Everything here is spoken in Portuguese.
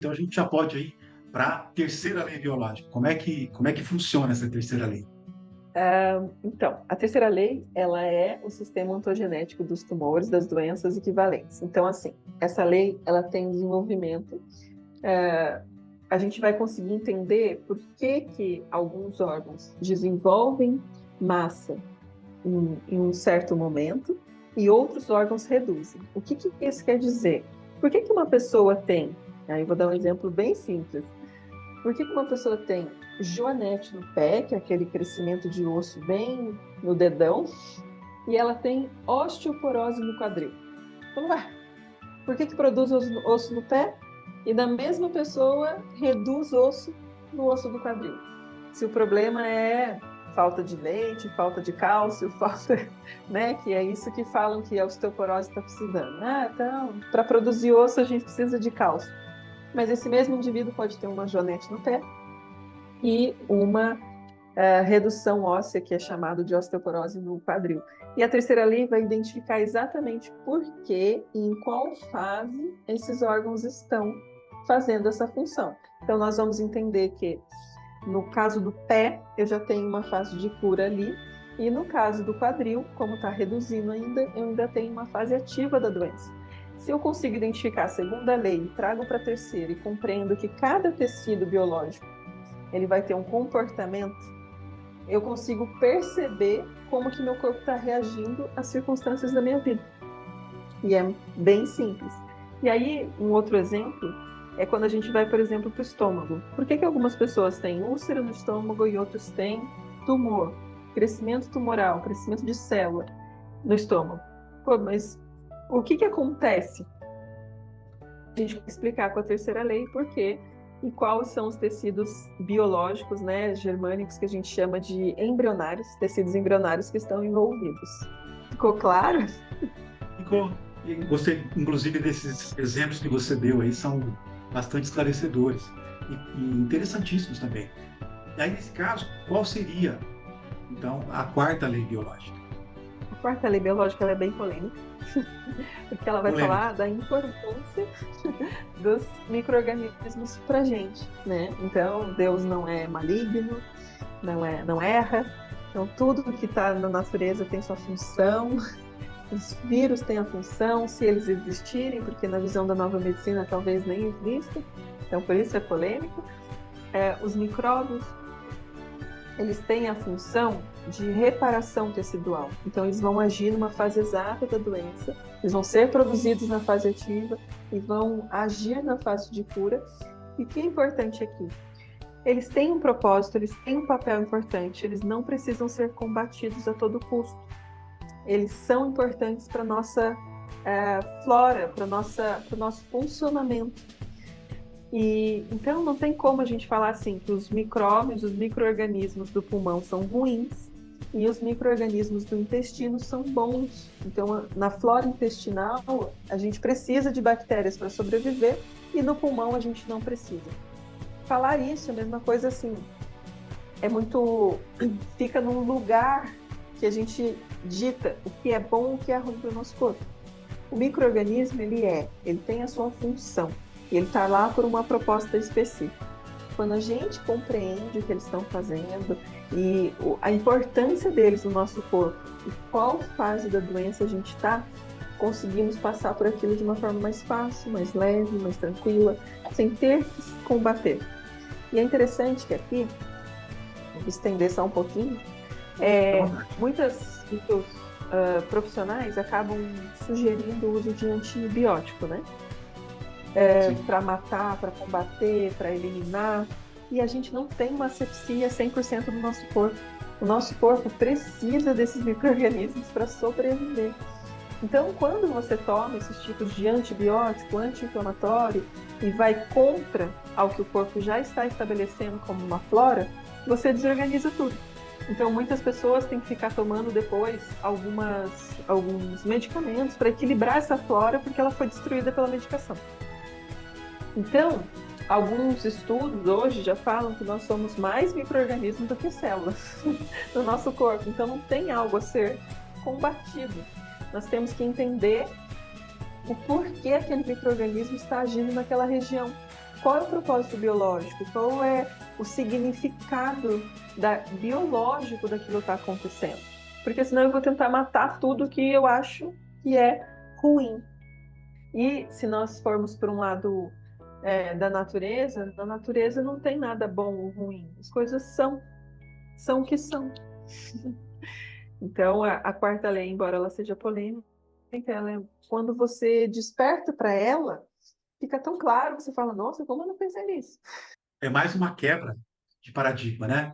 Então a gente já pode ir para a terceira lei biológica. Como é que funciona essa terceira lei? Então, a terceira lei, ela é o sistema ontogenético dos tumores, das doenças equivalentes. Então, assim, essa lei, ela tem um desenvolvimento. A gente vai conseguir entender por que alguns órgãos desenvolvem massa em um certo momento e outros órgãos reduzem. O que isso quer dizer? Por que uma pessoa tem, aí eu vou dar um exemplo bem simples, por que uma pessoa tem joanete no pé, que é aquele crescimento de osso bem no dedão, e ela tem osteoporose no quadril? Então, ué, por que produz osso no pé e na mesma pessoa reduz osso no osso do quadril? Se o problema é falta de leite, falta de cálcio, falta, né? Que é isso que falam que a osteoporose está precisando. Ah, então, para produzir osso a gente precisa de cálcio. Mas esse mesmo indivíduo pode ter uma joanete no pé e uma redução óssea, que é chamado de osteoporose no quadril. E a terceira lei vai identificar exatamente por que e em qual fase esses órgãos estão fazendo essa função. Então, nós vamos entender que, no caso do pé, eu já tenho uma fase de cura ali, e no caso do quadril, como está reduzindo ainda, eu ainda tenho uma fase ativa da doença. Se eu consigo identificar a segunda lei, trago para a terceira e compreendo que cada tecido biológico ele vai ter um comportamento, eu consigo perceber como que meu corpo está reagindo às circunstâncias da minha vida. E é bem simples. E aí, um outro exemplo é quando a gente vai, por exemplo, para o estômago. Por que algumas pessoas têm úlcera no estômago e outros têm tumor, crescimento tumoral, crescimento de célula no estômago? Pô, mas o que acontece? A gente vai explicar com a terceira lei por quê e quais são os tecidos biológicos, né, germânicos, que a gente chama de embrionários, tecidos embrionários que estão envolvidos. Ficou claro? Ficou. E gostei, inclusive, desses exemplos que você deu aí, são bastante esclarecedores e interessantíssimos também. E aí, nesse caso, qual seria, então, a quarta lei biológica? A quarta lei biológica ela é bem polêmica, porque ela vai Polêmica. falar da importância dos micro-organismos para a gente, né? Então, Deus não é maligno, não erra. Então, tudo que está na natureza tem sua função. Os vírus têm a função, se eles existirem, porque na visão da nova medicina talvez nem exista. Então, por isso é polêmico. Os micróbios, eles têm a função de reparação tecidual. Então, eles vão agir numa fase exata da doença, eles vão ser produzidos na fase ativa e vão agir na fase de cura. E o que é importante aqui? Eles têm um propósito, eles têm um papel importante, eles não precisam ser combatidos a todo custo. Eles são importantes para a nossa flora, para o nosso funcionamento. E então não tem como a gente falar assim que os micróbios, os micro-organismos do pulmão são ruins e os micro-organismos do intestino são bons. Então, na flora intestinal, a gente precisa de bactérias para sobreviver e no pulmão a gente não precisa. Falar isso é a mesma coisa assim, fica num lugar que a gente dita o que é bom e o que é ruim para o nosso corpo. O micro-organismo, ele tem a sua função e ele está lá por uma proposta específica. Quando a gente compreende o que eles estão fazendo e a importância deles no nosso corpo e qual fase da doença a gente está, conseguimos passar por aquilo de uma forma mais fácil, mais leve, mais tranquila, sem ter que combater. E é interessante que aqui, vou estender só um pouquinho, muitos profissionais acabam sugerindo o uso de antibiótico, né? Para matar, para combater, para eliminar. E a gente não tem uma asepsia 100% do nosso corpo. O nosso corpo precisa desses micro-organismos para sobreviver. Então, quando você toma esses tipos de antibiótico, anti-inflamatório, e vai contra ao que o corpo já está estabelecendo como uma flora, você desorganiza tudo. Então, muitas pessoas têm que ficar tomando depois alguns medicamentos para equilibrar essa flora, porque ela foi destruída pela medicação. Então, alguns estudos hoje já falam que nós somos mais micro-organismos do que células no nosso corpo. Então, não tem algo a ser combatido. Nós temos que entender o porquê aquele micro-organismo está agindo naquela região. qual é o propósito biológico? Qual é o significado biológico daquilo que está acontecendo? Porque senão eu vou tentar matar tudo que eu acho que é ruim. E se nós formos por um lado da natureza, na natureza não tem nada bom ou ruim. As coisas são o que são. Então, a quarta lei, embora ela seja polêmica, quando você desperta para ela, fica tão claro que você fala, nossa, como eu não pensei nisso? É mais uma quebra de paradigma, né?